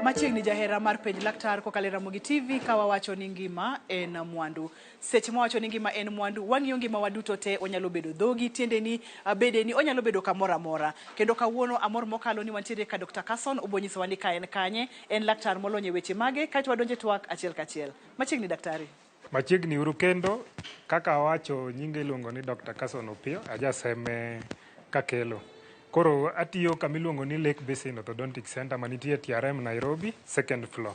Machiegni jahera mar penj laktar kokalo Ramogi TV kawa wacho ni ngima en mwandu. Seche mwacho ni ngima en mwandu, wang'iyo ngima waduto te, onyalo bedo dhogi, tiendeni, bedeni, onyalo bedo kamoro amora. Kendo kawuono amor mokalo ni wantiere ka Dr. Carson obonyisowa ni ka en kanye, en laktar molony e weche mage, kaito wadonje twak achiel kachiel. Machiegni daktari. Machiegni uru kendo, kaka wacho nyinge iluongo ni Dr. Carson Opiyo, ajaseme kakelo. Koro atiyo kamiluongo ni Lake Basin Orthodontic Center manitie TRM Nairobi, second floor.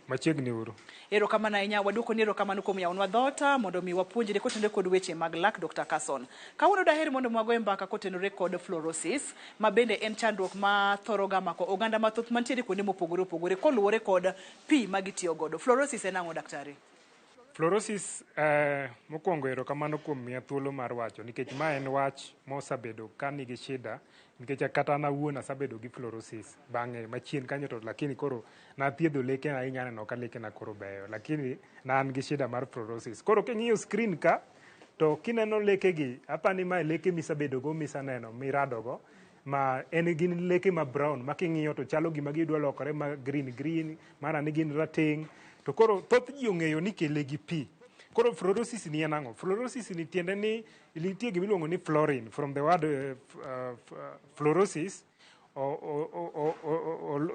Machiegni uru. Erokamano ahinya, waduoko ni erokamano kuom yawonwa dhota mondo mi wapuonjre kotenore kod weche mag lak Dr. Carson. Kawuono daher mondo mwagoe mbaka kotenore kod fluorosis, ma bende en chandruok ma thoro ga mako oganda mathoth mantiere kuonde mopogore opogore koluwore kod pi ma gitiyo godo. Fluorosis en ang'o daktari? Fluorosis mokwongo erokamano kuom miya thuolo mar wacho nikech ma en wach mosabedo ka nigi shida nikech kata an awuon asabedo gi fluorosis bang'e machien kanyo to lakini koro nathiedho leke ahinya aneno ka lekena koro beyo lakini an gi shida mar fluorosis. Koro king'iyo screen ka to kineno lekegi apani ma leke misabedogo misaneno miradogo ma en gin leke ma brown ma king'iyo to chalo gima gidwa lokore ma green mara ni gin rateng'. To koro thoth ji ong'eyo ni kele gi pi. Koro fluorosis ni en ang'o? Fluorosis ni tiende ni nitie gimiluongo ni fluorine from the word fluorosis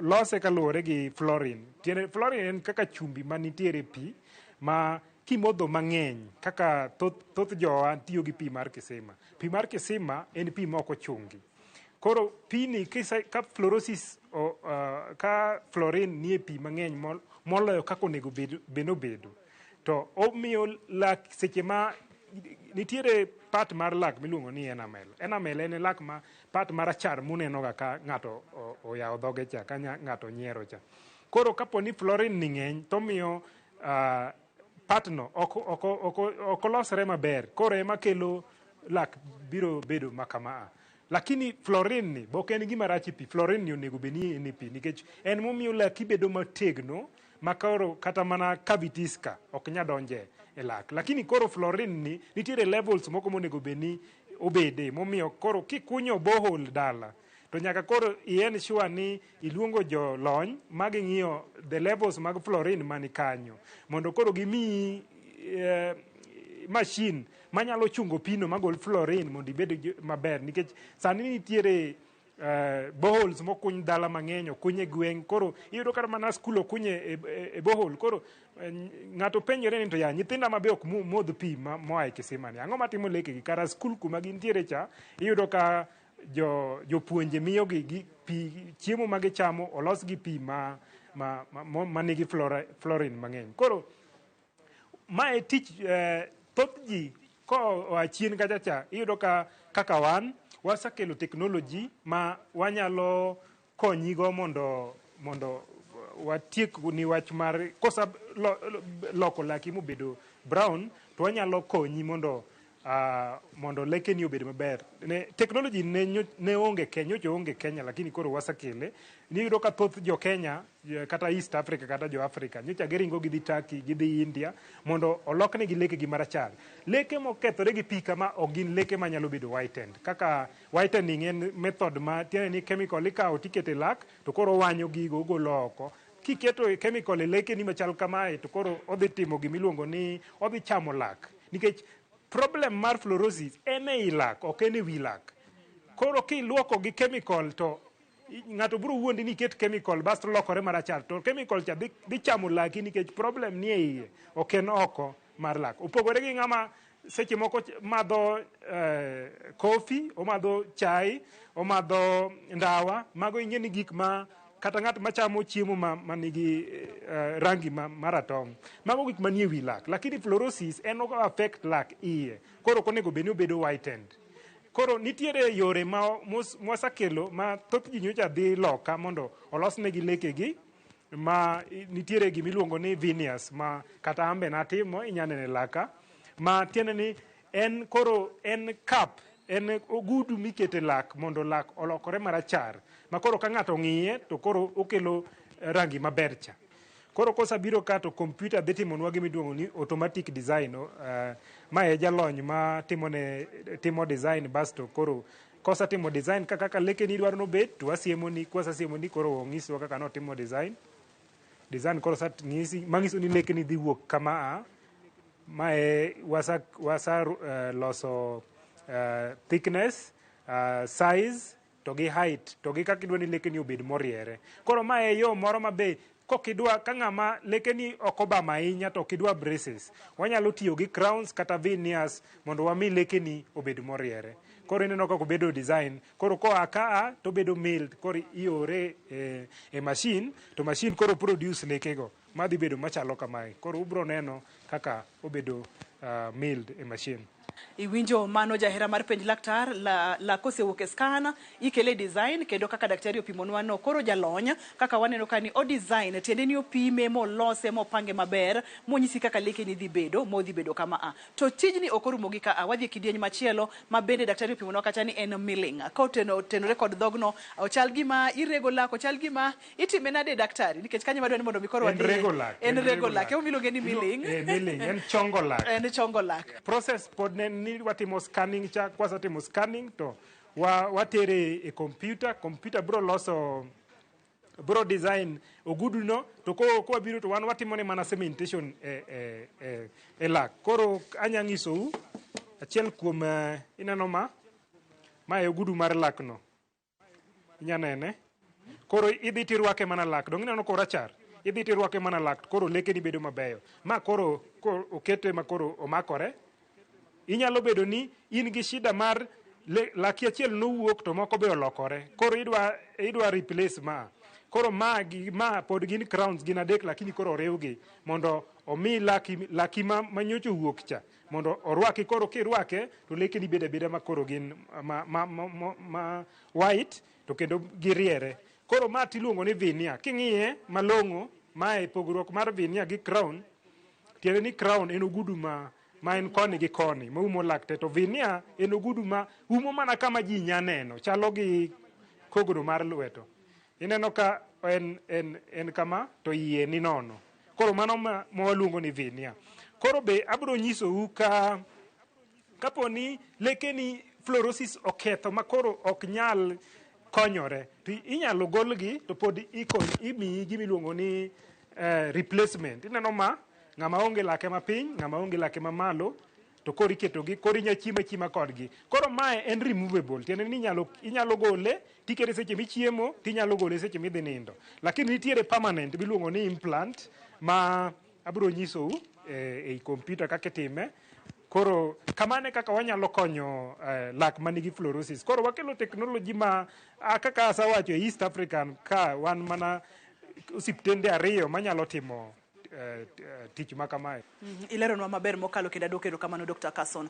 lose kaluwore gi fluorine. Tiende fluorine en kaka chumbi manitiere pi ma kimodho mang'eny kaka thoth jowa tiyo gi pi mar kisima. Pi mar kisima en pi moko chungi. Koro pi ni ka fluorosis ka fluorine nie pi mang'eny moloyo kako onego bedo to omiyo lak seche ma nitiere part mar lak miluongo ni enamel. Enamel en lak ma part marachar muneno ga ka ng'ato oyawo dhoge cha ka ng'ato nyiero cha. Koro kapo ni fluorine ni ng'eny tomiyo part no ok olosre maber. Koro ema kelo lak biro bedo makama. Lakini fluorine ni bok en gima rach pi. Fluorine ni onego beni ni pi nikech en momiyo laki bedo mategno ma koro kata mana cavities ka ok nya donje e lak. Lakini koro fluorine ni nitiere levels moko monego beni obede momiyo koro kikunyo borehole dala to nyaka koro ien sure ni iluongo jolony ma ging'iyo the levels mag fluorine mani kanyo mondo koro gimi machine manyalo chungo pino magol fluorine mondo ibed maber nikech sani nitiere boreholes mokuny dala mang'eny okuny e gweng' koro iyudo kata mana skul okunye e borehole koro ng'ato penjore ni to ya nyithinda mabe ok modh pi moa e kisima ni ang'o matimo lekegi kara skul kuma gintiere cha iyudo ka jopuonje miyogi pi chiemo ma gichamo olos gi pi ma nigi fluorine mang'eny. Koro ma e tich thoth ji koa chien kacha cha iyudo ka kaka wan wasekelo technology ma wanyalo konyigo mondo watiek ni wach mar kosa loko laki mobedo brown to wanyalo konyi mondo lekeni obed maber. Technology ne onge Kenya lakini koro wasekele. Niyudo ka thoth jo Kenya kata East Africa kata jo Africa nyocha geringo gidhi Turkey gidhi India mondo oloknegi lekegi marachar. Leke mokethore gi pi kama ok gin leke manyalo bedo whitened. Kaka whitening en method ma tiende ni chemical ikawo tikete lak to koro wanyo gigo golo oko. Kiketo chemical e lekeni machal kamae to koro odhi timo gimiluongo ni odhi chamo lak. Nikech problem mar fluorosis en ei lak ok en e wi lak. Koro kiluoko gi chemical to ng'ato biro wuondi ni ket chemical basto lokore marachar to chemical cha dhi chamo laki nikech problem ni e iye ok en oko mar lak. Opogore gi ng'ama seche moko madho coffee, omadho chai, omadho ndawa, mago ing'e ni gik ma kata ng'at machamo chiemo ma nigi rangi maratong'. Mago gik manie wi lak. Lakini fluorosis en ok affect lak iye. Koro konego beni obedo whitened. Koro nitiere yore ma mwasakelo ma thoth ji nyocha dhi loka mondo olosnegi lekegi ma nitiere gimiluongo ni veneers ma kata ambe natimo inyanene laka ma tiende ni en koro en cap en ogudu mikete lak mondo lak olokore marachar ma koro ka ng'ato ng'iye to koro okelo rangi maber cha. Koro kosabiro ka to computer dhi timonwa gimiluongo ni automatic design. Ma e jalony ma timo design basto koro kosatimo design kaka lekeni idwaro nobed to wasiemoni kwasasiemoni koro ng'iswa kaka notimo design koro ng'isi mang'iso ni lekeni dhi wuok kama mae wasa loso thickness, size to gi height to gi kaka idwa ni lekeni obed moriere. Koro mae yo moro mabe kokidwa ka ng'ama lekeni ok obama ahinya to kidwa braces wanyalo tiyo gi crowns kata veneers mondo wami lekeni obed moriere. Koro ineno kako bedo design koro koa kaa to bedo milled koro iore e machine to machine koro produce lekego madhi bedo machalo kamae. Koro ubro neno kaka obedo milled e machine. Iwinjo mano jahera mar penj laktar la kosewuok e scan ikele design kendo kaka daktari opimonwa no koro jalony kaka waneno kani o design tiende ni opime molose mopange maber monyisi kaka lekeni dhi bedo modhi bedo kama to tijni okorumo gi ka wadhi kidieny machielo ma bende daktari opimonwa kacha ni en milling ka tenore kod dhogno ochal gima irego lak ochal gima itime nade daktari nikech kanye madwa ni mondo mikoro wadhi en regular ke omiluonge ni milling milling en chongo lak en chongo lak process pod ni watimo scanning cha kwasatimo scanning to watere e computer bro design oguduno to ko biro to wan watimo ne mana cementation e lak. Koro anya ng'isou achiel kuom ineno ma e ogudu mar lakno inyanene koro idhi tirwake mana lak dong ineno ko rachar idhi tirwake mana lak koro lekeni bedo mabeyo ma koro okete ma koro omakore. Inyalo bedo ni in gi shida mar laki achiel nowuok to moko be olokore koro idwa replace koro ma pod gin crowns gin adek lakini koro oriwgi mondo omi laki manyocho wuok cha mondo orwaki koro kirwake to lekeni bedo abeda ma koro gin ma white to kendo giriere. Koro ma tiluongo ni veneer king'iye malong'o ma e pogruok mar veneer gi crown tiende ni crown en ogudu ma en koni gi koni maumo lakte to veneer en ogudu ma umo mana kama ji nyaneno chalo gi kogno mar lweto ineno ka en kama to iye ni nono koro mano ma waluongo ni veneer. Koro be abro nyisou kaponi lekeni fluorosis oketho ma koro ok nyal konyore to inyalo golgi to pod imiyi gimiluongo ni replacement. Ineno ng'ama onge lake mapiny ng'ama onge lake mamalo to koro iketogi koro inya chima kodgi. Koro mae en removable tiende ni inyalo gole tikete seche michiemo tinyalo gole seche midhi nindo lakini nitiere permanent biluongo ni implant ma abro nyisou ei computer kaka itime. Koro kamane kaka wanyalo konyo lak manigi fluorosis. Koro wakelo technology ma kaka asawacho e East African ka wan mana osiptende 2 manyalo timo tich makamae. Ileronwa maber mokalo kendo adok erokamano Dr. Carson.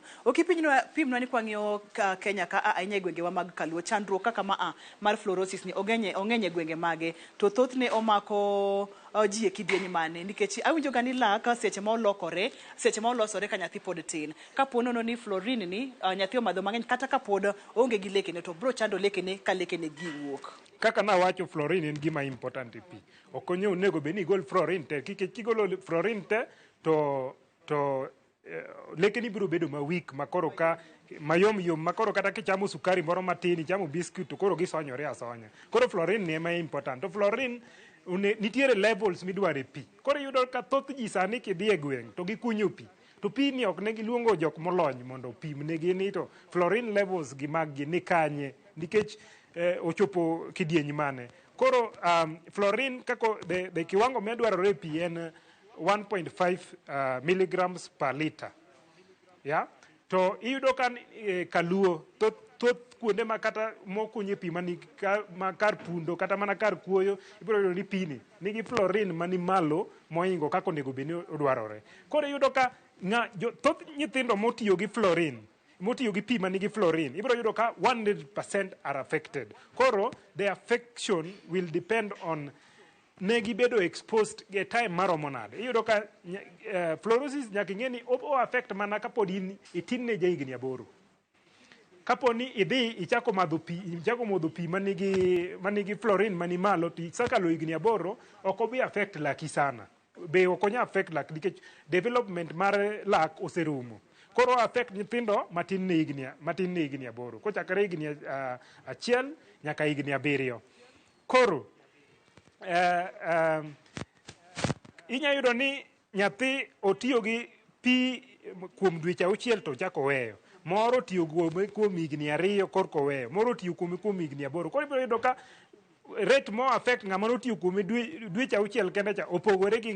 Pimnwa ni kwang'iyo Kenya ka ahinya e gwengewa mag Kaluo chandruok kaka mar fluorosis ni ong'eny e gwenge mage to thothne omako ji e kidieny mane nikech awinjo ga ni lak seche ma olokore seche ma olosore ka nyathi pod tin kapo nono ni fluorine ni nyathi omadho mang'eny kata kapod onge gi lekene to bro chando lekene ka lekene giwuok. Kaka nawacho fluorine en gima important e pi. Ok onego bed ni igol fluorine te kigolo fluorine te to lekeni biro bedo ma weak makoro ka mayom makoro kata kichamo sukari moro matin ichamo biscuit to koro gisonyore asonya. Koro fluorine ni ema important. To fluorine nitiere levels midware pi. Koro yudo ka thoth ji sani kidhi e gweng' to gikunyo pi. To pi ni ok ne giluongo jok molony mondo pim ne gini to fluorine levels gi mag gi ni kanye nikech ochopo kidieny mane. Koro fluorine kako the kiwango medwarore pi en 1.5 milligrams per liter. Yeah? To iyudo kan Kaluo thoth kuonde ma kata mokunye pi ma kar pundo kata mana kar kuoyo ibiro yudo ni pi ni nigi fluorine mani malo moingo kako nego beni odwarore. Koro iyudo ka thoth nyithindo motiyo gi fluorine motiyo gi pi manigi fluorine ibiro yudo ka 100% are affected. Koro the affection will depend on ne gibedo exposed e time maromo nade. Iyudo ka fluorosis nyaka ing'e ni o affect mana kapod itin ne jahigni 8. Kapo ni idhi ichako modho pi manigi fluorine mani malo to isakalo higni 8 ok obi affect laki sana. Be ok onya affect lak nikech development mar lak oserumo. Koro affect nyithindo matin ne higni 8 kochakore higni 1 nyaka higni 7. Koro inya yudo ni nyathi otiyo gi pi kuom dweche 6 to chako weyo, moro tiyo kuom higni 2 korko weyo, moro tiyo kuom higni 8. Koro ibiro yudo ka rate mo affect ng'ama notiyo kuom dweche 6 kende cha opogore gi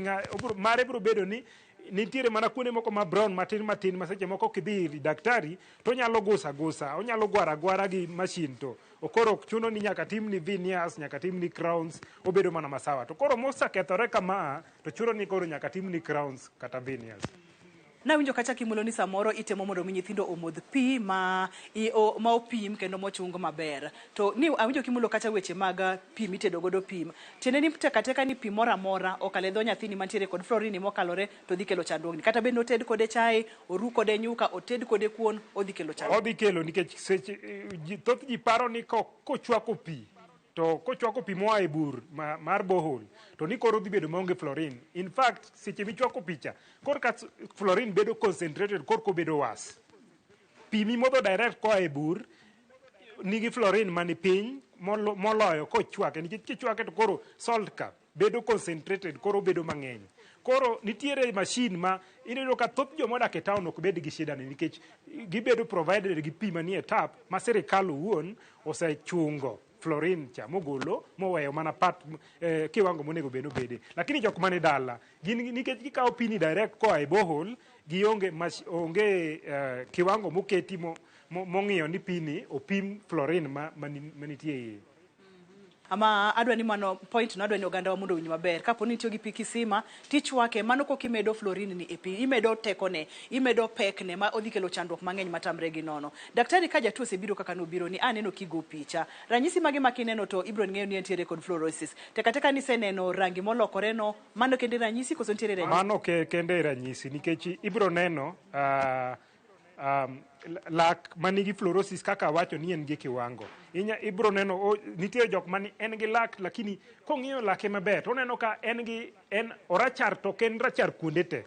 mare biro bedo ni nitiere mana kuonde moko ma brown matin ma seche moko kidhi ir daktari to onyalo gusa, onyalo gwara gi mashin to okoro chuno ni nyaka timni veneers, nyaka timni crowns, obedo mana masawa. To koro mosekethore kama to chuno ni koro nyaka timni crowns kata veneers. Nawinjo kacha kimulo ni samoro itemo mondo mi nyithindo omodh pi ma opim kendo mochung maber. To ni awinjo kimulo kacha weche mag pi mitedo godo pi. Tiende ni teka ni pi moro amora okale dho nyathini mantiere kod fluorine mokalore to dhi kelo chandruok. Kata bende oted kode chai, oru kode nyuka, oted kode kuon, odhi kelo chandruok. Odhi kelo nikech thoth ji paro ni kochwako pi to kochwako pi moa e bur mar borehole to ni koro dhi bedo maonge fluorine. In fact, seche michwako picha, korka fluorine bedo concentrated, korko bedo was. Pi modho direct koa e bur nigi fluorine mani piny moloyo kochwake, nikech kichwake to koro salt ka bedo concentrated, koro bedo mang'eny. Koro nitiere machine ma ineno ka thoth jomodak e town ok bed gi shida ni nikech gibedo provided gi pi manie tap ma sirikal owuon osechungo fluorine cha mogolo moweyo mana kiwango monego bed obede. Lakini jok mane dala gin nikech gikawo pi ni direct koa e borehole gionge kiwango moketi mong'iyo ni pi ni opim fluorine manitie iye. Ama adwa ni mano point no adwa ni oganda wa mondo winj maber. Kapo ni tiyo gi pi kisima tichwake, mano kok imedo fluorine ni e pi, imedo tekone, imedo pekne ma odhi kelo chandruok mang'eny matamre gi nono. Daktari ka jatuo osebiro kaka nobiro ni aneno kigo picha, ranyisi mage makineno to ibro ng'eyo ni entiere kod fluorosis. Teka ni seneno rangi molokore no, mano kende ranyisi koso ntiere ranyisi? Mano kende ranyisi nikech ibro neno lak manigi fluorosis kaka wacho ni en gi kiwango. Ibro neno nitie jok mani en gi lak lakini kong'iyo lake maber to neno ka en orachar to ken rachar kuonde te.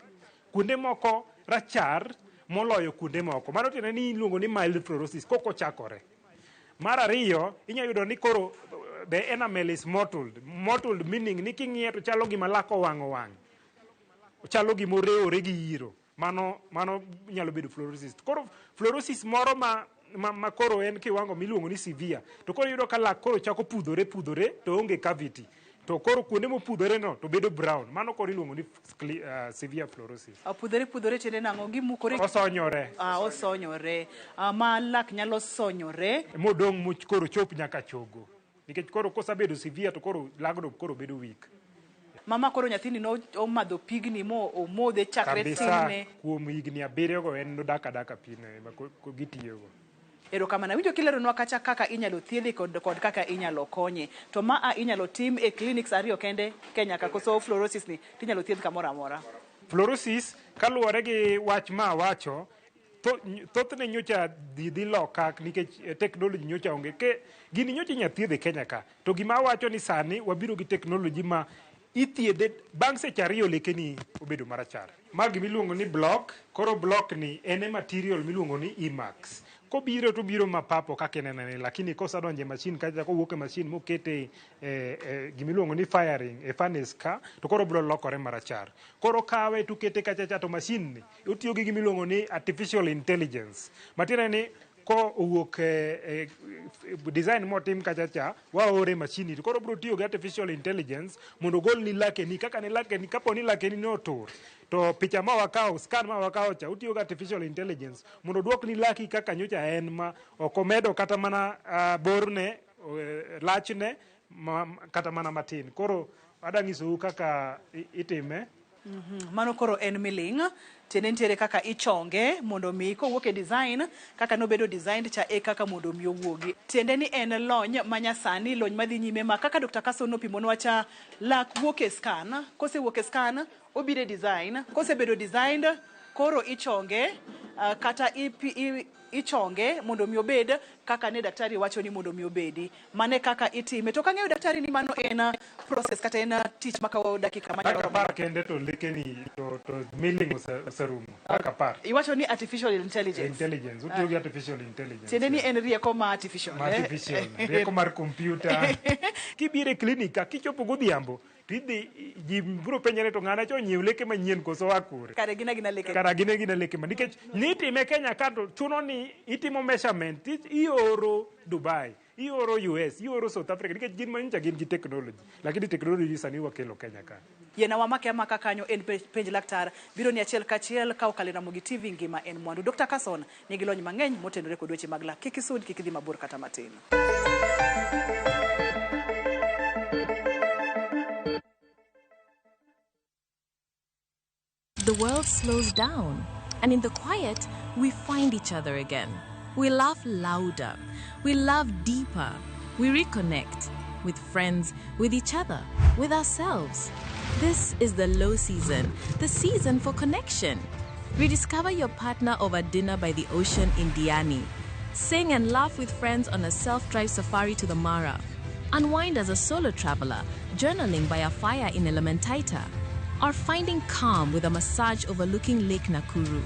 Kuonde moko rachar moloyo kuonde moko. Mano tiende ni iluongo ni mild fluorosis koko chakore. Mar ariyo inya yudo ni koro the enamel is mottled. Mottled meaning ni king'iye to chalo gima lak owang'. Chalo gima orewore gi iro. Mano nyalo bedo fluorosis. Koro fluorosis moro ma koro en kiwango miluongo ni severe. To koro yudo ka lak koro chako pudhore to onge cavity. To koro kuonde mopudhore no to bedo brown. Mano koro iluongo ni severe fluorosis. Pudhore tiende nang'o? Gimukore? Osonyore. Osonyore. Ma lak nyalo sonyore. Modong' much koro chop nyaka chogo. Nikech koro kosabedo severe to koro lagno koro bedo weak. Mama koro nyathini no omadho pigni mo omodhe chakre tinne. Kuom higni 7 go en daka pine ma gitiyogo. Erokamano. Winjo kileronwa kacha kaka inyalo thiedhi kod kaka inyalo konye. To inyalo tim e clinics 2 kende Kenya ka koso fluorosis ni tinyalo thiedh kamoro amora. Fluorosis kaluwore gi wach ma wacho thothne nyocha dhi loka nikech technology nyocha onge gini nyocha nyathiedhe Kenya ka. To gima wacho ni sani wabiro gi technology ma ithiedhe bang' seche 2 lekeni obedo marachar. Magi miluongo ni block. Koro block ni en material miluongo ni Emax. Kobiro to biro mapapo kaka nenane, lakini kosadonje machine kacha kowuok e machine mokete gimiluongo ni firing e furnace ka to koro biro lokore marachar. Koro kawe to kete kacha to machine ni otiyo gi gimiluongo ni artificial intelligence. Matiende ni ko owuok design motim kacha waore machine to koro biro tiyo gi artificial intelligence mondo gol ni lakeni kaka ne lakeni kapo ni lakeni no otur to picha ma wakawo scan ma wakawo cha utiyo gi artificial intelligence mondo duok ni laki kaka nyocha en ma okomedo kata mana borne lachne kata mana matin. Koro adang'isou kaka itime. Mano koro en miling tiende nitiere kaka ichonge mondo mi kowuok e design kaka nobedo designed cha e kaka mondo mi owuogi. Tiende ni en lony manyasani, lony madhi nyime ma kaka Dr. Carson nopimonwa cha lak wuok e scan, kosewuok e scan obiro e design, kosebedo designed koro ichonge kata ichonge mondo mi obed kaka ne daktari wacho ni mondo mi obedi. Mane kaka itime. To kang'eyo daktari ni mano en process kata en tich makawo dakika manyalo par kende to lekeni to milling oserumo kaka par. Iwacho ni artificial intelligence. Intelligence. Utiyo gi artificial intelligence. Tiende ni en rieko ma artificial. Rieko mar computer. Kibire klinika kichopo godhiambo tidhi ji biro penjore to ng'ana cho nyiew leke manyien koso akure. Kare gina leke. Kara gina leke ma nikech nitime Kenya ka to chuno ni itimo measurement ioro Dubai, ioro US, ioro South Africa nikech gin manyicha gin gi technology. Lakini technology sani wakelo Kenya ka. Yena wamake amaka kanyo en penj laktar biro ni achiel kachiel ka okale Ramogi TV ngima en mwandu. Dr. Carson nigi lony mang'eny motenore kod weche mag lak. Kik isud kik idhi mabor kata matin. The world slows down, and in the quiet, we find each other again. We laugh louder, we love deeper, we reconnect with friends, with each other, with ourselves. This is the low season, the season for connection. Rediscover your partner over dinner by the ocean in Diani. Sing and laugh with friends on a self-drive safari to the Mara. Unwind as a solo traveler, journaling by a fire in Elementaita. Or finding calm with a massage overlooking Lake Nakuru.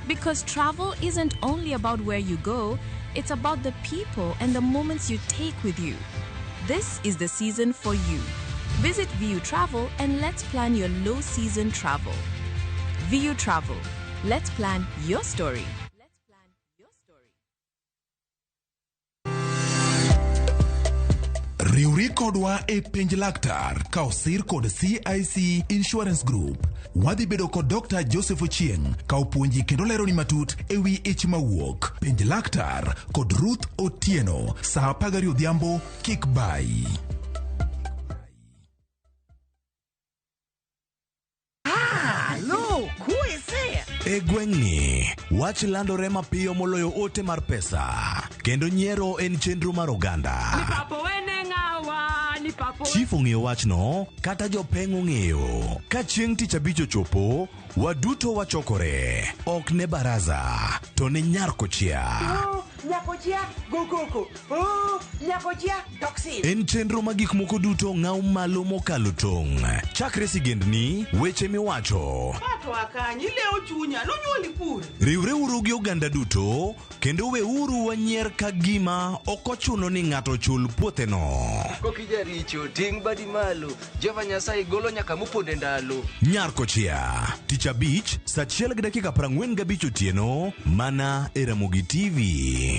Because travel isn't only about where you go, it's about the people and the moments you take with you. This is the season for you. Visit VU Travel and let's plan your low season travel. VU Travel. Let's plan your story. Riuri kodwa e penj laktar ka osir kod CIC Insurance Group. Wadhi bedo kod Dr. Joseph Ochieng ka opuonji kendo lero ni matut e wi ich mawuok. Penj laktar kod Ruth Otieno saa 12 odhiambo kik bai. E gweng'ni, wach landore mapiyo moloyo ote mar pesa. Kendo nyiero en chenro mar oganda. Chief ong'eyo wachno, kata jopeng' ong'eyo. Ka chieng' tich abich ochopo, waduto wachokore. Ok ne baraza, to ne Nyarkochia. Nyakochia, go. Nyakochia, toxin. En chenro ma gik moko duto ng'aw malo mokalo tong'. Chakre sigendni, weche miwacho. Pato akanyi leo chunya, nonyuoli pur. Riwre uru gi oganda duto, kendo we uru wanyier ka gima okochuno ni ng'ato chul puothe no. Kokija richo, ting badi malo, Jehova Nyasaye golo nyaka moponde ndalo. Nyarkochia, tich abich, saa 1:45 otieno, mana e Ramogi TV.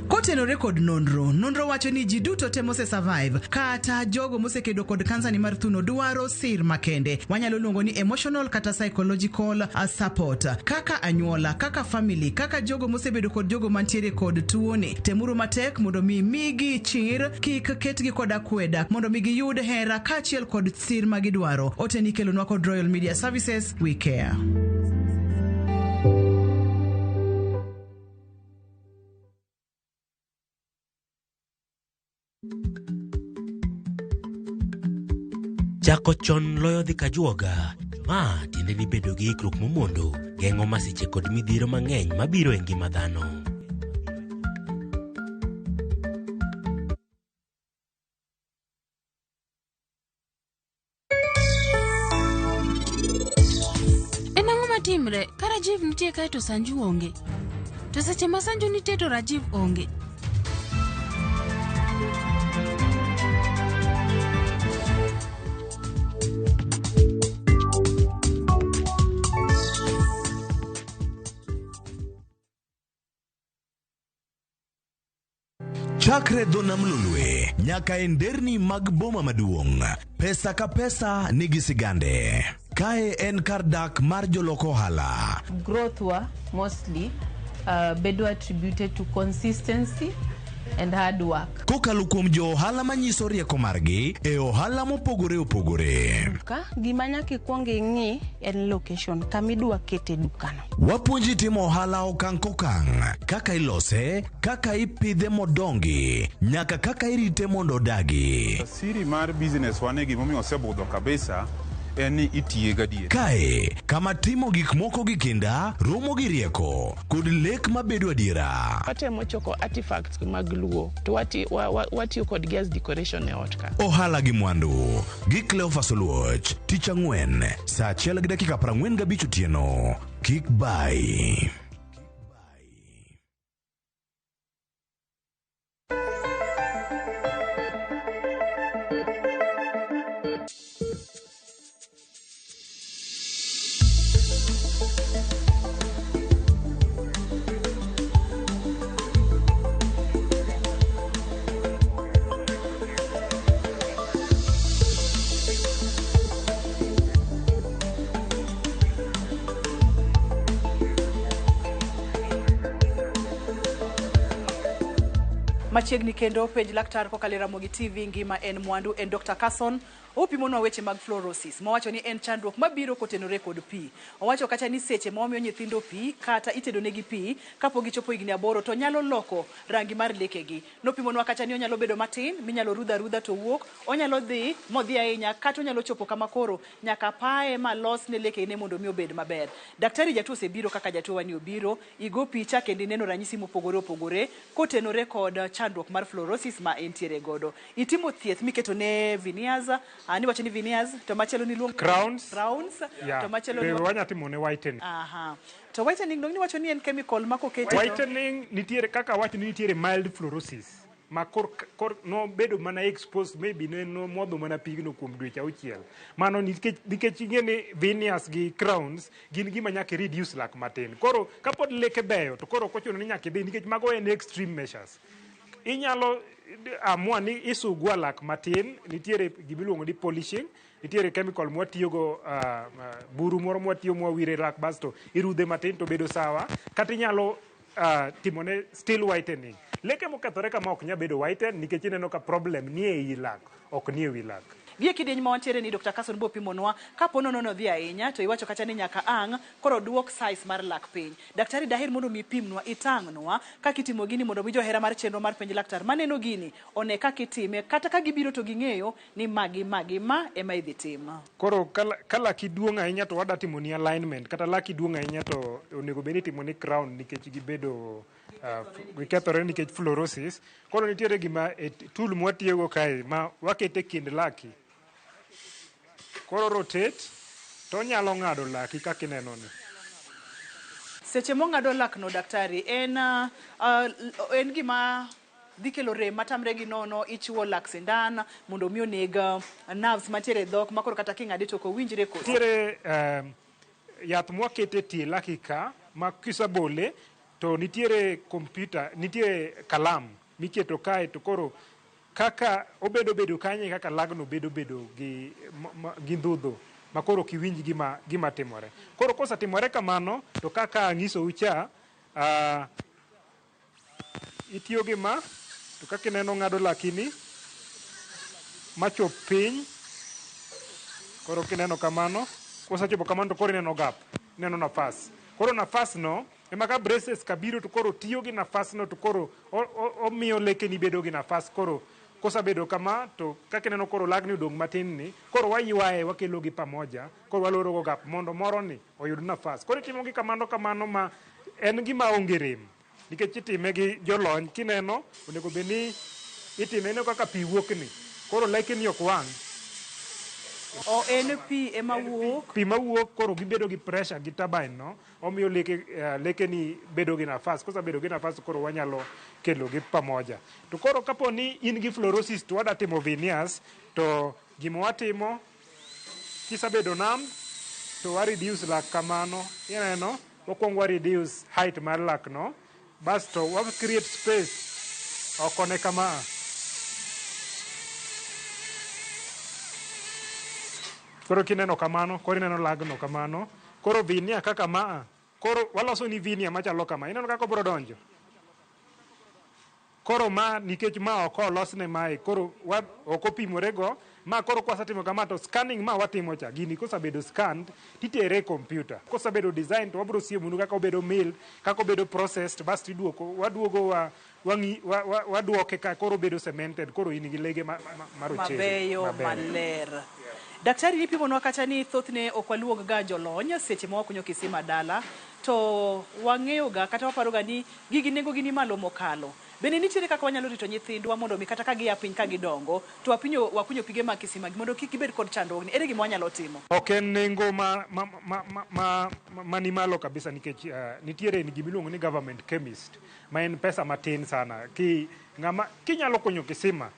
Kotenore kod nonro wacho ni ji duto te mose survive kata jogo mosekedo kod kansa ni mar thuno dwaro sir makende. Wanyalo luongo ni emotional kata psychological support. Kaka anyuola, kaka family, kaka jogo mosebedo kod jogo mantiere kod tuoni. Temuru matek mondo migi chir, kik ketgi kod akweda, mondo migi yud hera kachiel kod sir magidwaro. Oteni kelonwa kod Royal Media Services, we care. Chako chon loyo dhi kajuoga. Ma tiende ni bedo gi ikruok momondo, geng'o masiche kod midhiro mang'eny mabiro e ngima dhano. En ang'o matimre ka Rajiv nitie kae to Sanju onge? To seche ma Sanju nitie to Rajiv onge. Chakre dho nam lulwe nyaka e nderni mag boma maduong', pesa ka pesa nigi sigande. Kae en kar dak mar joloko ohala. Growth wa mostly bedo attributed to consistency and hard work. Kokalo kuom jo ohala manyiso rieko margi e ohala mopogore opogore. Ka gima nyaka ikwong ing'i en location kamidwa kete dukano. Wapuonji timo ohala okang' kokang', kaka ilose, kaka ipidhe modongi, nyaka kaka irite mondo odagi. Siri mar business wane gimomiyo osebudho kabisa en ni itiye gadier. Kae, kama timo gik moko gi kinda, romo gi rieko, kod lek mabedo adiera. Watemo choko artifacts mag luo, to watiyo kod gas decoration e ot ka. Ohala gi mwandu, gi Cleophas Oluoch, tich ang'wen, saa 1:45 otieno. Kik bai. Machiegni kendo penj laktar kokalo Ramogi TV ngima en mwandu en Dr. Carson opimonwa weche mag fluorosis mowacho ni en chandruok mabiro kotenore kod pi. Owacho kata ni seche momiyo nyithindo pi kata itedonegi pi kapo gichopo higni 8 to nyalo loko rangi mar lekegi. Nopimonwa kata ni onyalo bedo matin minyalo rudha to wuok, onyalo dhi modhi ahinya kata onyalo chopo kama koro nyaka pae malos ne lekene mondo mi obed maber. Daktari jatuo osebiro kaka jatuo wani obiro, igo picha kendo neno ranyisi mopogore opogore kotenore kod chandruok mar fluorosis ma entiere godo. Itimo thieth miketo ne veneers, ani wacho ni veneers to machielo ni luong crowns, to machielo ni wanya timo ne whitening. To whitening ni wacho ni en chemical ma kokete. Whitening nitiere kaka wacho ni nitiere mild fluorosis ma kor no bedo mana exposed maybe no modho mana pigno kuom dweche 6. Mano nikech ing'eni veneers gi crowns gin gima nyaka reduce lak matin. Koro kapod leke beyo to koro kochuno ni nyaka dhi nikech mago en extreme measures. Inyalo amua ni isugwa lak matin, nitiere gibiluongo ni polishing, nitiere chemical mwatiyogo buru moro mwatiyo mwawire lak basto irudhe matin to bedo sawa, kata inyalo timone still whitening. Leke mokethore kama ok nya bedo whiten nikech ineno ka problem ni ei lak, ok ni ewi lak. Vie kidieny ma wantiere ni Dr. Carson bo pimonwa kapo nono dhi ahinya to iwacho kata ni nyaka ang' koro duok size mar lak piny. Daktari daher mondo mi pimnwa itang'nwa kaka itimo gini mondo mi johera mar chenro mar penj laktar maneno gini one kaka itime kata ka gibiro to ging'eyo ni magi ma ema idhi tim. Koro kala kiduong' ahinya to wada timo ni alignment kata laki duong' ahinya to onego bedi timo ni crown nikech gibedo gikethore nikech fluorosis. Koro nitiere gima tool mwatiyogo kae ma wakete kind laki. Koro rotate to nyalo ng'ado laki kaka ineno ni. Seche mong'ado lak no daktari en gima dhi kelo rem matamre gi nono, ichiwo lak sindan mondo mi oneg nerves matiere dhok makoro kata king'ade to kowinjre koso. Nitiere yath mwakete tie laki ka ma kisabole to nitiere computer, nitiere kalam miketo kae to koro kaka obedo kanye kaka lagno bedo gi ndhudho makoro kiwinj gima timore. Koro kosa timore kamano to kaka ng'iso ucha itiyo gi ma to kaka ineno ng'ado lakini machop piny. Koro kineno kamano kosachopo kamano to koro ineno gap, ineno nafas. Koro nafas no ema ka braces kabiro to koro tiyo gi nafas no to koro omiyo lekeni bedo gi nafas. Koro kosabedo kama to kaka neno koro lagni odong' matin ni koro waywaye wakelo gi pamoja, koro waloro go gap mondo moro ni oyud nafas. Koro itimo gi kamano ma en gima onge rem nikech itime gi jolony. Kineno onego bedni itime ne kaka pi wuok ni koro lekeni ok wang'. O en pi ema wuok. Pi mawuok koro gibedo gi pressure gi turbine no omiyo lekeni bedo gi nafas. Kosabedo gi nafas koro wanyalo kelo gi pamoja. To koro kapo ni in gi fluorosis to wada timo veneers to gima watimo kisabedo nam to wa reduce lak kamano. Ineno wakuongo wa reduce height mar lak no basto wa create space okone kama. Koro kineno kamano, koro ineno lagno kamano. Koro veneer kaka maa. Koro waloso ni veneer machalo kama. Ineno kaka obro donjo. koro ma nikech ma ok olosne mae koro ok opimorego ma koro kwasetimo kama to scanning ma watimo cha gini kosabedo scanned titere e computer kosabedo design to wabro siemonu kaka obedo milled kaka obedo processed bas tiduoko waduoke ka koro bedo cemented koro in gi lege marochere mabeyo maler. Daktari, ipimonwa kacha ni thothne ok waluong ga jolony seche ma wakunyo kisima dala to wang'eyo ga kata waparo ga ni gigi nengo gini malo mokalo. Bende nitiere kaka wanyalo rito nyithindwa mondo mi kata ka gia piny ka gidongo to wakunyo pige mag kisima mondo kik gibed kod chandruok ni ere gima wanyalo timo? Ok en nengo mani malo kabisa nikech nitiere gima iluongo ni government chemist ma en pesa matin sana kinyalo kunyo kisima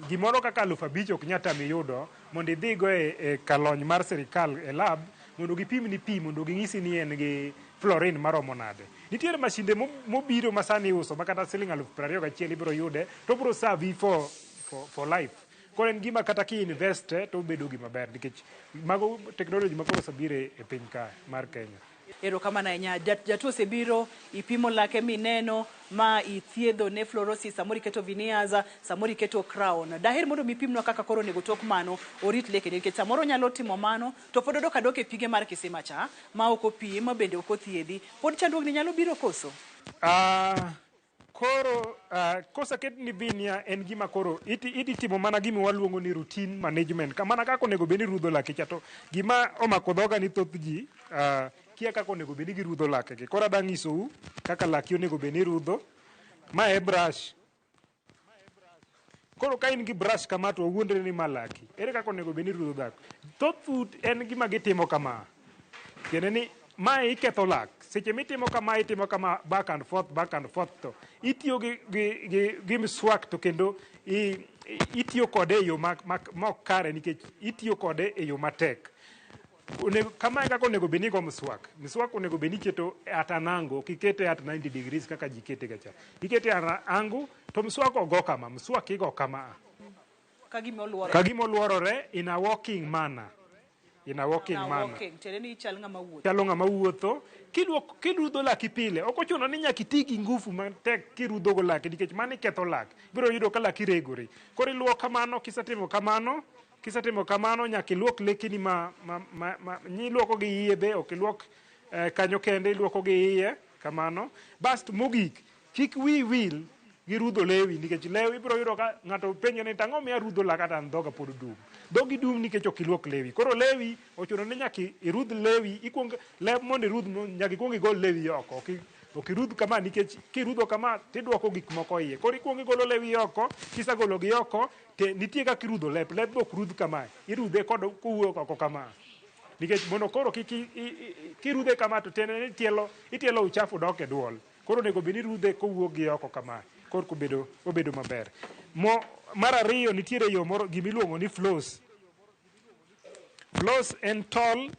gimoro kaka 5,000 ok nyatami yudo mondo idhigo e kalony mar sirikal e lab mondo gipimni pi mondo ging'isi ni en gi fluorine maromo nade. Nitiere mashinde mobiro masani iuso makata siling 21,000 ibiro yude to biro serve for life. Koro en gima kata ki invest to bedo gima ber nikech mago technology makoro sabiro e piny ka mar Kenya. Erokamano ahinya. Jatuo osebiro, ipimo lake mineno ma ithiedho ne fluorosis, samoro iketo veneers, samoro iketo crown. Daher mondo mipimnwa kaka koro nego tok mano orit leke nikech samoro nyalo timo mano to pod odok adok e pige mar kisima cha ma ok opim bende ok othiedhi. Pod chandruok ni nyalo biro koso? Koro kosaket ni vinia en gima koro itimo mana gima waluongo ni routine management kamana kaka onego bed ni rudho lake cha to gima omako dhoga ni thoth ji kia kaka onego bed ni girudho lakegi. Koro adang' nyisou kaka laki onego bed ni rudho. Ma e brush. Koro ka in gi brush kama to wuondre ni malaki. Ere kaka onego bed ni rudho dhako. Thoth en gima gitimo kama. Tiende ni mae iketho lak. Seche mitimo kama back and forth to itiyo gi mswak to kendo itiyo kode e yo mok kare nikech itiyo kode e yo matek. Kama kaka onego bed ni go mswak onego bed ni keto at an angle, kikete at 90 degrees kaka jikete gacha. Ikete at angle to mswak ogo kama, mswak igo kama. Kagima oluorore in a walking manner. Chalo ng'ama wuotho kirudho laki pile ok ochuno ni nyaka iti gi ngufu matek kirudho go laki nikech mano iketho lak biro yudo ka laki regore. Koro iluoko kamano. Kisetimo kamano nyaka iluok lekeni iluoko gi iye be ok iluok kanyo kende, iluoko gi iye kamano. Bast mogik kik wil gi rudho lewi nikech lewi biro yudo ka ng'ato penjo ni tang'o miya rudho lak kata dhoga pod dum. Dhogi dum nikech ok iluok lewi. Koro lewi ochuno ni nyaka irudh lewi lep mondo irudh nyaka ikuong igol lewi oko. Ok irudh kama nikech kirudho kama tiduoko gik moko iye. Koro ikuong igolo lewi oko, kisagolo gi oko te nitie kaka irudho lep be ok rudh kama. Irudhe kowuok oko kama. Nikech mondo koro kirudhe kama to tiende ni itielo uchafu dok e duol. Koro onego bed ni rudhe kowuok gi oko kama. Koro obedo maber. Mar ariyo nitiere yo moro gimiluongo ni floss. Floss en tol.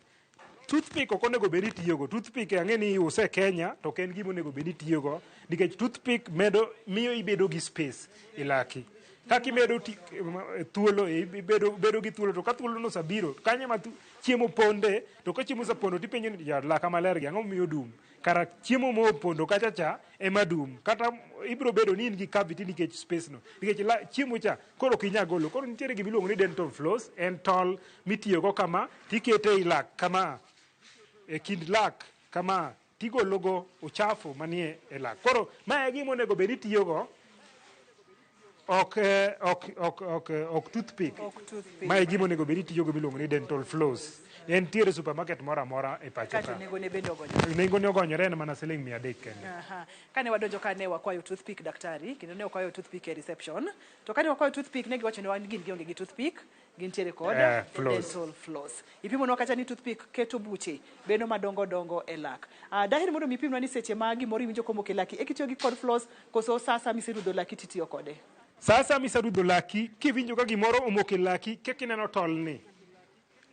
Toothpick ok onego bed ni itiyogo. Toothpick ang'e ni iuse e Kenya to ok en gima onego bed ni itiyogo nikech toothpick miyo ibedo gi space e laki. Kaka imedo thuolo bedo gi thuolo to ka thuolo no sabiro kanyo ma chiemo ponde to ka chiemo osepondo tipenjo ni laka maler gi ang'o miyo dum. Kara chiemo mopondo kacha cha ema dum kata ibiro bedo ni in gi cavity nikech space no nikech chiemo cha koro ok inyal golo. Koro nitiere gima iluongo ni dental floss en tol mitiyogo kama tikete i lak kama e kind lak kama tigologo uchafu manie e lak. Koro ma e gima onego bed ni tiyogo ok toothpick. Ma e gima onego bed ni tiyogo miluongo ni dental floss. En tiere supermarket moro amora e pacho ka. Nengo ne ogonyore en mana siling 300 kende. Kane wadonjo ka ne wakwayo toothpick daktari, kendo ne wakwayo toothpick e reception. To kane wakwayo toothpick ne giwacho ni wan gin gionge gi toothpick, gintiere kod dental floss. Ipimonwa kacha ni toothpick keto buche bedo madongo e lak. Daher mondo mipimnwa ni seche ma gimoro iwinjo komoko e laki ekitiyo gi kod floss koso sasa miserudho laki titiyo kode. Sasa miserudho laki kiwinjo ka gimoro omoko e laki kineno tol ni.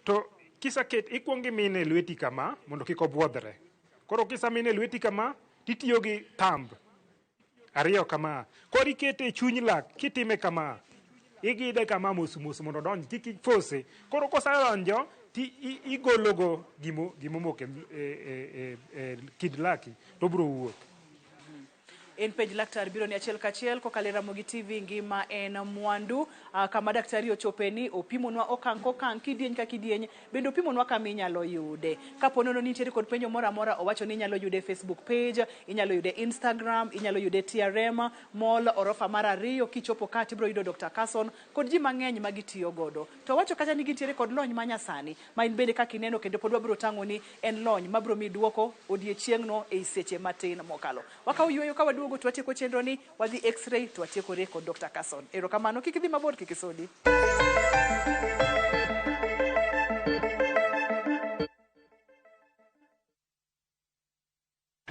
To kisaket ikuongi mine lweti kama mondo kik obwodhre. Koro kisamine lweti kama titiyo gi thumb ariyo kama. Koro ikete chuny lak kitime kama. Igide kama mos mondo donj kik fose. Koro kosadonjo ti igologo gimo mok e kid laki to biro wuok. en penj laktar biro ni achiel kachiel kokalo Ramogi TV ngima en mwandu. Kama daktari ochopeni opimonwa okang' kidieny ka kidieny bendo opimonwa kama inyalo yude. Kapo nono nitiere kod penjo moro amora owacho ni inyalo yude Facebook page, inyalo yude Instagram, inyalo yude TRM Mall orofa mar 2 kichopo ka tibro yudo Dr. Carson kod ji mang'eny magitiyo godo. To wacho kacha ni gintiere kod lony manyasani ma in bende kaka ineno kendo pod wabiro tang'oni en lony mabiro mi duoko odiechieng'no e seche matin mokalo. Wakaw yueyo ka waduogo to watieko chenro ni wadhi X-ray to watiekore kod Dr. Carson. Erokamano, kik idhi mabor, kik isodi.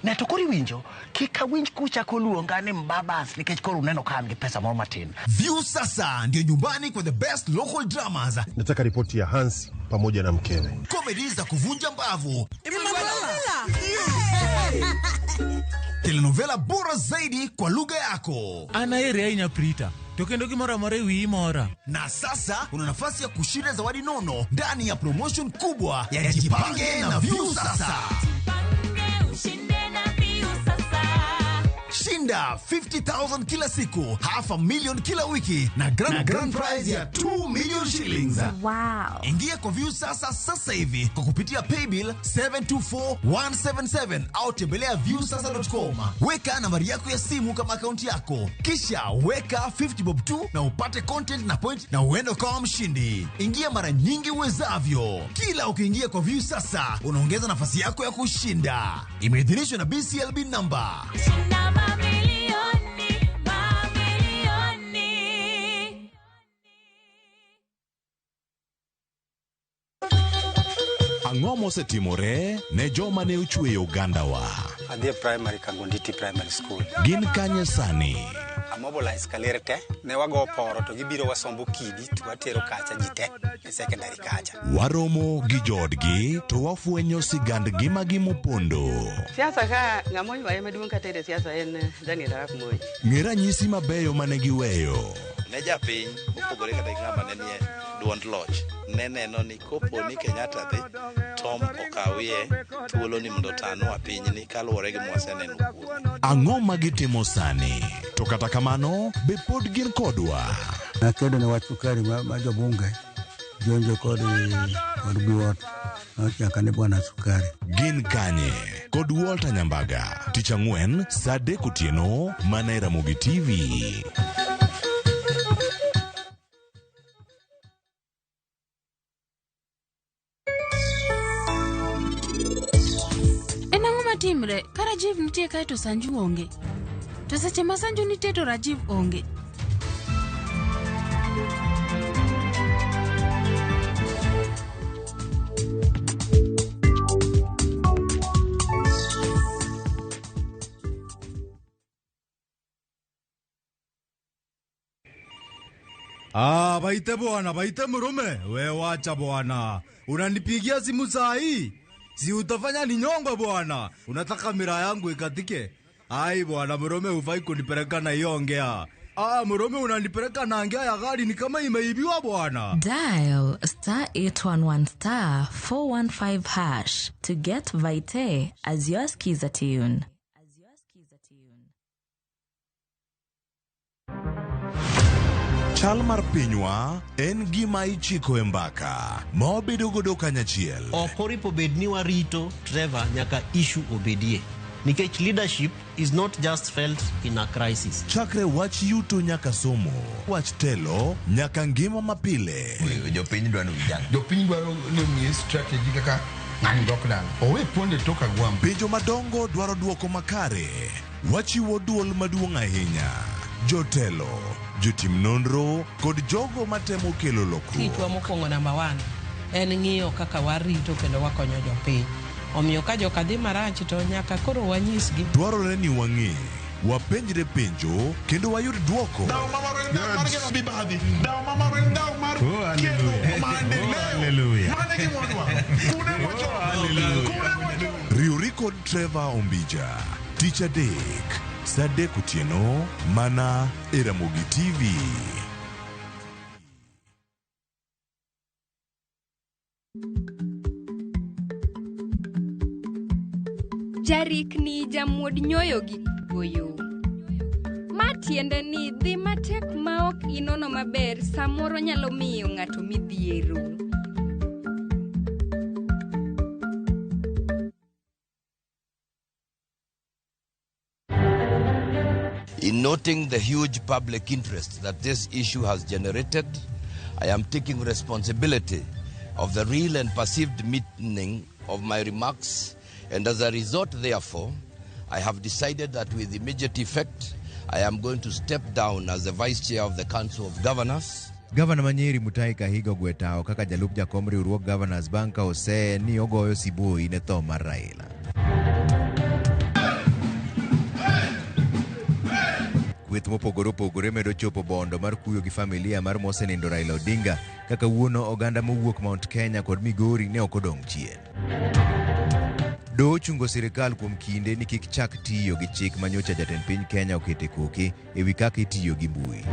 Ne to kori winjo kika winj kucha koluonga ni Mbabas nikech koro uneno kama ni pesa moro matin. View sasa ndio nyumbani kwa the best local dramas. Nataka ripoti ya Hans pamoja na mkewe. Comedy za kuvunja mbavu. Telenovela bora zaidi kwa lugha yako. Anaere ainya Prita. Tokendo kimora mara wi mora. Na sasa una nafasi ya kushinda zawadi nono ndani ya promotion kubwa ya Jipange na View sasa. Shinda 50,000 kila siku, $500,000 kila wiki na grand prize ya 2 million shillings. Wow. Ingia kwa View sasa hivi kwa kupitia paybill 724177 au tembelea viewsasa.com. Weka nambari yako ya simu kama akaunti yako, kisha weka 50 bob tu na upate content na point na uende kwa mshindi. Ingia mara nyingi uwezavyo. Kila ukiingia kwa View sasa unaongeza nafasi yako ya kushinda. Imeidhinishwa na BCLB number. Ang'o mosetimore ne joma ne ochwe Uganda wa? Adhi primary Kangonditi Primary School. Gin kanye sani? Amobilize kalerte ne wago poro to gibiro wasombo kidi to watero kacha jite e secondary kacha. Waromo gi jodgi to wafwenyo sigand ngimagi mopondo. Siasa ka ng'amonyo wae maduong' katere siasa en Daniel Arap Moi. Ng'e ranyisi mabeyo mane giweyo. Ne japiny opogore kata ng'ama ne nie duond loch ne neno ni kopo ni Kenyatta dhi Tom okawie thuolo ni mondo tano apinyni kaluwore gi mwaseneno kuome. Ang'o magitimo sani? To kata kamano be pod gin kodwa. Nakedo ne wach sukari ma jobunge jonjo kod biwot nochaka ne bwana sukari. Gin kanye kod Walter Nyambaga tich ang'wen saa 3 otieno mana e Ramogi TV. Timre, ka Rajiv nitie kae to Sanju onge. To seche ma Sanju nitie to Rajiv onge. Baite bwana, baite murume. We wacha bwana. Unanipigia simu saa hii? Si utafanya ni nyongo bwana. Unataka mira yangu ikatike? Ai bwana, murume hufai kunipeleka na hiyo ongea. Murume unanipeleka na ongea ya gari ni kama imeibiwa bwana. Dial *811*415# to get Vite as your skiza tune. Chal mar pinywa en gima ichiko e mbaka ma wabedo godo kanyachiel. Okoripo bed ni warito Trevor nyaka issue obedie. Nikech leadership is not just felt in a crisis. Chakre wach yuto nyaka somo, wach telo nyaka ngima mapile. Jopiny dwaro vijana. Jopiny dwaro ni strategy kaka ng'ani lockdown. Owe ponde toka gwam. Pinjo madongo dwaro duoko makare. Wachiwo duol maduong' ahinya. Jotelo, jotim nonro kod jogo matemo kelo lokruok. Kitwa mokwongo namba 1 en ng'iyo kaka warito kendo wakonyo jopiny. Omiyo ka joka dhi marach to nyaka koro wanyisgi. Dwarore ni wang'e, wapenjre penjo kendo wayud duoko. Riuri kod Trevor Ombija, tich adek, saa 3 otieno mana e Ramogi TV. Jarikni jamuod nyoyo gi goyo. Tiende ni dhi matek maok inono maber samoro nyalo miyo ng'ato midhiero. In noting the huge public interest that this issue has generated, I am taking responsibility of the real and perceived meaning of my remarks, and as a result, therefore, I have decided that with immediate effect, I am going to step down as the Vice Chair of the Council of Governors. Gavana Manyeri Mutahi Kahiga Gwetao kaka jalup jakom riwruog Governors Banka ose ni ogoyo sibui ne tho mar Raila. Kweth mopogore opogore medo chopo bondo mar kuyo gi familia mar mosenindo Raila Odinga kaka wuono oganda mowuok Mount Kenya kod Migori ne ok odong' chien. Doho chungo sirikal kuom kinde ni kik chak tiyo gi chik manyocha jatend piny Kenya okete koke ewi kaka itiyo gi mbui.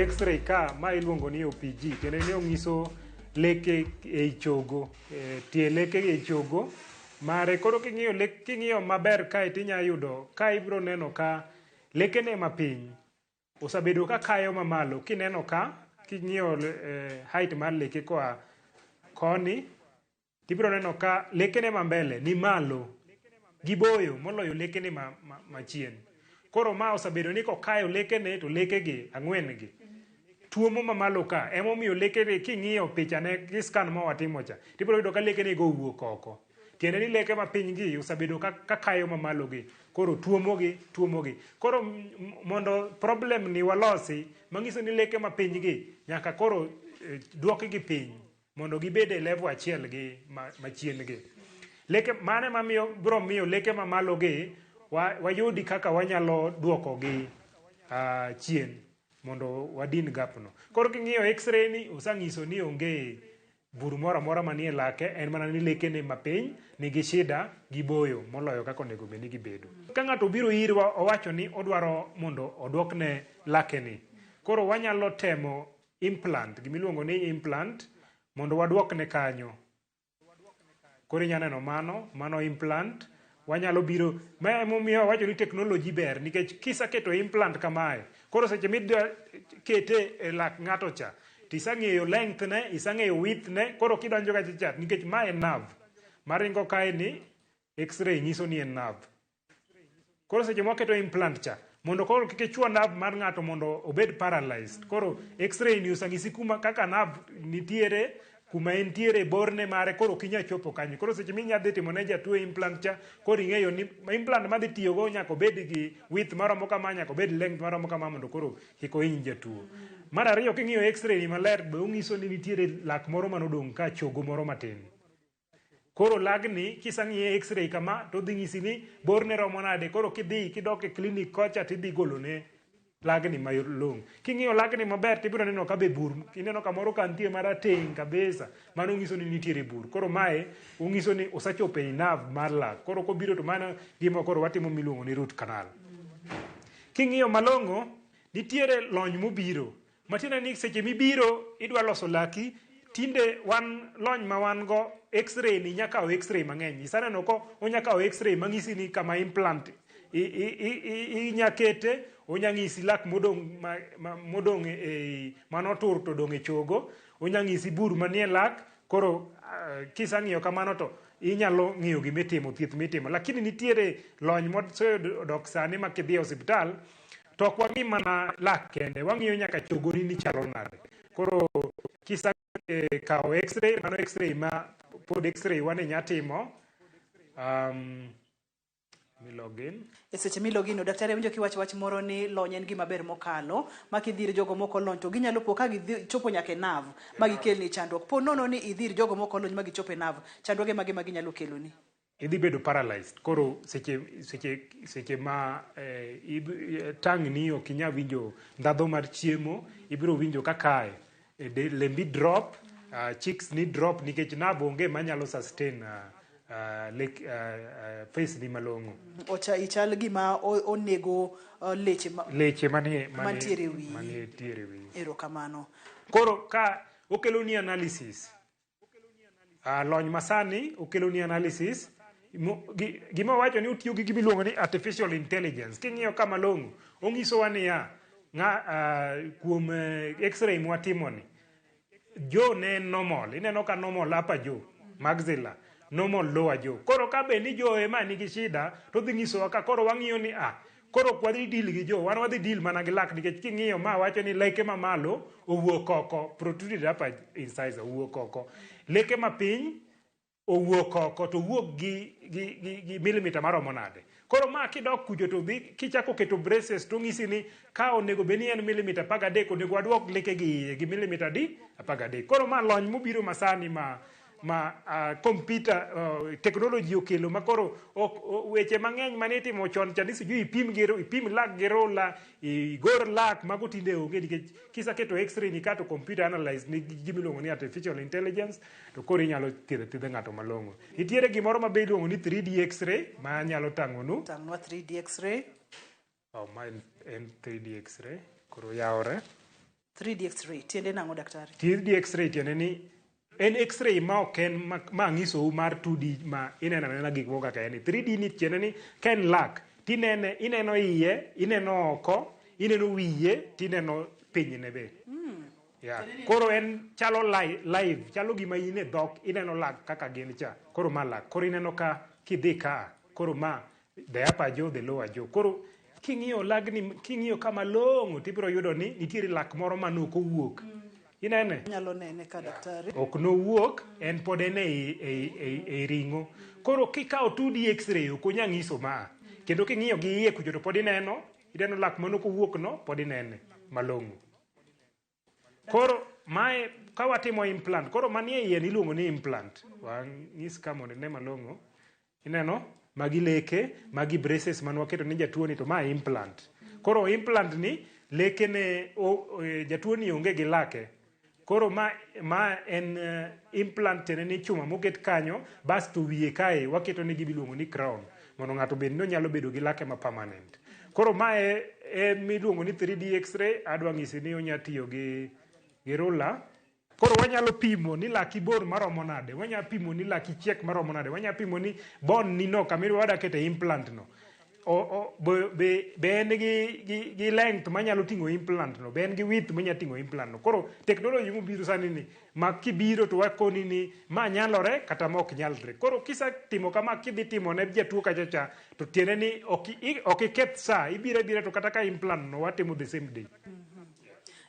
X-ray ka ma iluongo ni OPG kendo ne onyiso leke e chogo, tie leke e chogo mare. Koro king'iyo maber kae tinya yudo ka ibro neno ka leke ne mapiny osabedo ka kayo mamalo. Kineno ka king'iyo height mar leke koa koni tibro neno ka leke ne mambele ni malo giboyo moloyo leke ne machien. Koro ma osabedo ni kokayo leke ne to leke gi ang'wen gi tuomo mamalo ka emomiyo leke ne king'iyo pichane gi scan ma watimo cha tibro yudo ka leke ne go wuok oko. Tiende ni leke mapiny gi osabedo ka kayo mamalo gi koro tuomo gi. Koro mondo problem ni walosi mangiso ni leke mapiny gi nyaka koro duok gi piny mondo gibede level achiel gi machien gi. Leke mane mamiyo bro miyo leke mamalo gi wayudi kaka wanyalo duoko gi chien mondo wadin gap no. Koro king'iyo x-ray ni osanyiso ni onge bur moro amora manie lake, en mana ni leke ne mapiny nigi shida giboyo moloyo kaka onego bed ni gibedo. Ka ng'ato biro irwa owacho ni odwaro mondo oduokne lake ni, koro wanyalo temo implant, gimiluongo ni implant, mondo waduokne kanyo. Koro inya neno mano implant. Wanyalo biro ma emomiyo wacho ni technology ber nikech kisaketo implant kamae koro seche midwa kete e lak ng'ato cha tisang'eyo length ne, isang'eyo width ne, koro kidonjo ka chat nikech ma en nerve maringo kae ni x-ray nyiso ni en nerve. Koro seche mwaketo implant cha mondo koro kik ichwo nerve mar ng'ato mondo obed paralyzed, koro x-ray ni osang'isi kuma kaka nerve nitiere kuma entiere borne mare, koro kinya chopo kanyo. Koro seche minya dhi timo ne jatuo implant cha koro ing'eyo ni implant madhi tiyo go nyaka bed gi width maromo kama, nyaka bed length maromo kama mondo koro kik ohiny jatuo. Mar ariyo king'iyo x-ray ni maler be onyiso ni nitiere lak moro manodong' ka chogo moro matin. Koro lagni kisang'iye x-ray kama to dhi nyisi ni borne romo nade, koro kidhi kidok e clinic kocha tidhi golone lagni malong'. King'iyo lagni maber tibiro neno ka be bur, kineno kamoro ka nitie marateng' kabisa, mano nyiso ni nitiere bur. Koro mae onyiso ni osachopo e nerve mar lak. Koro kobiro to mano gima koro watimo miluongo ni root canal. King'iyo malong'o nitiere lony mobiro matiende ni seche mibiro idwa loso laki, tinde wan lony ma wan go x-ray ni nyaka o x-ray mang'eny. Isaneno ko onyaka o x-ray mang'isi ni kama implant inyakete, onyang'isi lak modong' e manotur to dong' e chogo, onyang'isi bur manie lak. Koro kisang'iyo kamano to inyalo ng'iyo gimitimo, thieth mitimo. Lakini nitiere lony modok sani ma kidhi e osiptal to ok wang'i mana lak kende, wang'iyo nyaka chogoni ni chalo nade. Koro kisakawo x-ray, mano x-ray ma pod x-ray wane nya timo, milogin. E seche milogino daktari winjo kiwacho wach moro ni lony en gima ber mokalo makidhir jogo moko lony to ginyalo po ka gichopo nyaka nerve magikelni chandruok. Po nono ni idhir jogo moko lony magichopo nerve chandruoge mage maginyalo keloni. Idhi bedo paralyzed. Koro seche ma tang' ni ok inya winjo ndhadho mar chiemo, ibiro winjo kakae lembi drop, cheeks ni drop nikech nerve onge manyalo sustain face ni malong'o. Ichal gima onego leche mantiere wiyi. Erokamano. Koro ka okelo ni analysis, lony masani okelo ni analysis, gima wacho ni utiyo gi gimiluongo ni artificial intelligence. King'iyo ka malong'o, ong'isowa niya, kuom x-ray mwatimoni, jo ne normal, ineno ka normal upper jaw, maxilla, normal lower jaw. Koro ka be ni jo ema nigi shida, to dhi ng'isowa ka koro wang'iyo ni koro kwadhi deal gi jo, wan wadhi deal mana gi lak nikech king'iyo ma wacho ni leke ma malo owuok oko, protruded upper incisor owuok oko. Leke ma piny owuok oko to wuok gi milimita maromo nade. Koro ma kidok kujo to dhi kichako keto braces to ng'isi ni ka onego beni en milimita 13 onego waduok leke gi milimita 13. Koro ma lony mobiro masani ma computer technology okelo makoro weche mang'eny mane itimo chon cha ni sijui ipim lak gi rola, igor lak mago tinde onge nikech kisaketo x-ray ni kato computer analyze ni gimiluongo ni artificial intelligence to koro inyalo thiedho ng'ato malong'o. Nitiere gimoro ma be iluongo ni 3D x-ray ma nyalo tang'onwa 3D x-ray. Ma en 3D x-ray koro yawore. 3D x-ray tiende nang'o daktari? 3D x-ray tiende ni en x-ray ma ok en ma ng'isou mar 2D ma inena gik moko kaka en. 3D ni tiende ni ka en lak tinene, ineno iye, ineno oko, ineno wiye, tineno pinyne be. Koro en chalo live, chalo gima in e dhok, ineno lak kaka gin cha. Koro ma lak, koro ineno ka kidhi ka, koro ma the upper jaw, the lower jaw. Koro king'iyo lagni, king'iyo kama long'o tibiro yudo ni nitiere lak moro manok owuok. Inene? Nyalo nene ka daktari. Ok nowuok, en pod en ei ring'o. Koro kikawo 2D x-ray ok onya ng'iso ma. Kendo king'iyo gi iye kucho to pod ineno lak manok owuok no, pod inene malong'o. Koro mae ka watimo implant, koro manie iye niluongo ni implant. Wang'is ka mondo ine malong'o. Ineno? Magi leke, magi braces manwaketo ni jatuoni to ma implant. Koro implant ni leke ne jatuoni onge gi lake. Koro ma en implant ni chuma moket kanyo basto wiye kae waketo ni gibiluongo ni crown mondo ng'ato bed no nyalo bedo gi lake ma permanent. Koro ma e miluongo ni 3D x-ray. Adwa ng'isi ni onya tiyo gi roller. Koro wanyalo pimo ni laki bor maromo nade, wanyalo pimo ni laki chiek maromo nade, wanyalo pimo ni bone ni no kamiri wada kete implant no. Be en gi length manyalo ting'o implant no, be en gi width manyalo ting'o implant no. Koro technology mobiro sani ni ma kibiro to wakoni ni ma nyalore kata ma ok nyalre. Koro kisa timo kama kidhi timo ne jatuo kachacha to tiende ni ok iketh sa, ibiro to kata ka implant no watimo the same day.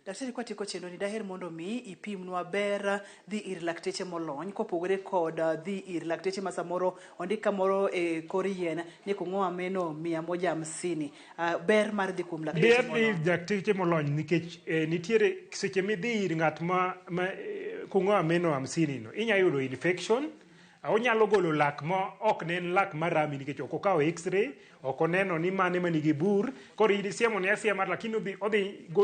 Daktari kwa tiko chenro ni daher mondo mi ipimnwa ber dhi ir lakteche molony kopogore kod dhi ir lakteche ma samoro ondika moro e kor yien ni kung'oa meno 150. Ber mar dhi kuom lakteche molony. Ber dhi lakteche molony nikech nitiere seche midhi ir ng'at ma kung'oa meno 50 no inya yudo infection. Onyalo golo lak ma ok ne en lak marami nikech ok okawo x-ray, ok oneno ni mane manigi bur, koro siemo ni asiema lakini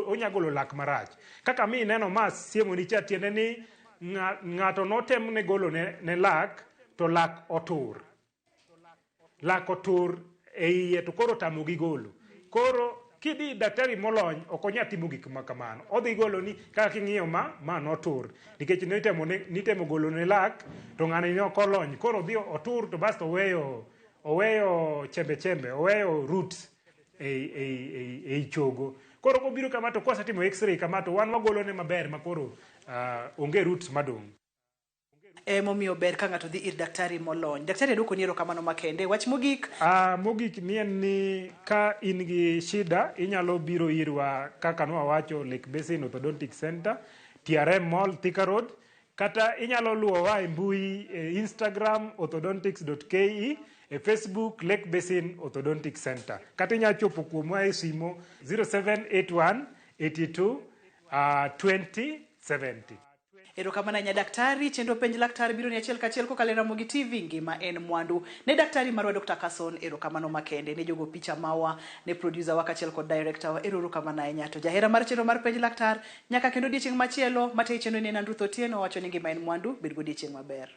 onya golo lak marach. Kaka mi neno ma siemo ni cha tiende ni ng'ato notem ne golo ne lak to lak otur. Lak otur e iye to koro tamo gi golo. Koro kidhi daktari molony ok onya timo gik ma kamano. Odhi golo ni kaka king'iyo ma notur. Nikech nitemo golo ne lak to ng'ani ne ok olony. Koro dhi otur to basto oweyo chembe, oweyo roots ei chogo. Koro kobiro kama to kwasetimo x-ray kama to wan wagolo ne maber makoro onge roots madong'. Momiyo ber ka ng'ato dhi ir daktari molony. Daktari adwoko ni erokamano makende. Wach mogik? Mogik ni en ni ka in gi shida inyalo biro irwa kaka nwawacho Lake Basin Orthodontic Center, TRM Mall, Thika Road, kata inyalo luwowa e mbui Instagram orthodontics.ke, e Facebook Lake Basin Orthodontic Center. Kata inyalo chopo kuomwa e simo 0781 82 20 70. Erokamana nya daktari chendo penj laktar biro ni achiel kachiel ko kalera mogi TV ngima en mwandu. Ne daktari marwa Dr. Carson erokamano makende ne jogo picha mawa ne producer wa kachiel kod director wa erokamana nyato. Jahera mar chendo mar penj laktar nyaka kendo odiechieng' machielo mate chendo ne Nandruth Otieno wacho ni ngima en mwandu bed go odiechieng' maber.